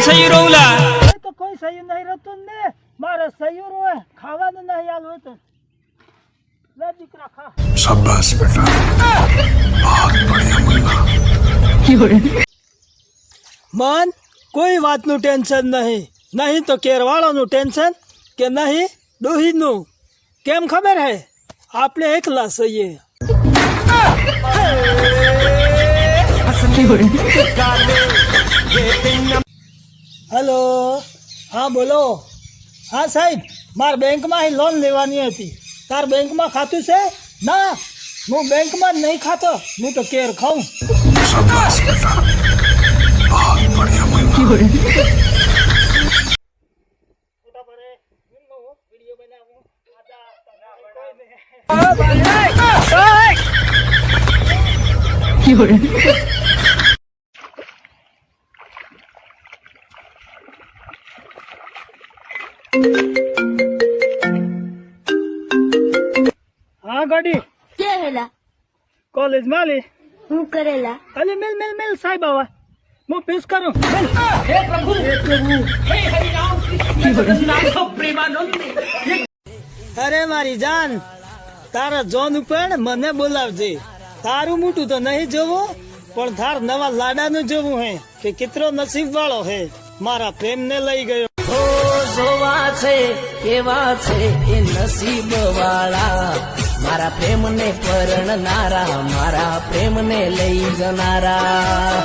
સહી રોવલા તો કોઈ સહી નહીં રહેતું ને મારે સહી રોવે ખાવાનું નહીં આલ હોય તો લે દીકરા ખા शाबाश बेटा बहुत बढ़िया मुन्ना મન કોઈ વાતનું ટેન્શન નહીં તો કેરવાળાનું ટેન્શન કે નહીં ડોહીનું કેમ ખબર હે આપણે એકલા સહીએ હેલો હા બોલો હા સાહેબ મારે બેંકમાં લોન લેવાની હતી તાર બેંકમાં ખાતું છે ના હું બેંકમાં જ નહીં ખાતો હું તો કેર ખાઉં शाबाश बेटा बहुत बढ़िया मुन्ना હા ગાડી કે હેલા કોલેજ માં લી હું કરેલા અલે મિલ સાહેબ આવા હું પીસ કરું અરે મારી જાન તારા જોન ઉપર મને બોલાવજે તારું મોટું તો નહીં જોવું પણ તાર નવા લાડાનું જોવું હે કે કેટલો નસીબ વાળો હે મારા પ્રેમ ને લઈ ગયો જોવા છે કેવા છે એ નસીબ વાળા મારા પ્રેમને પરણનારા મારા પ્રેમને લઈ જનારા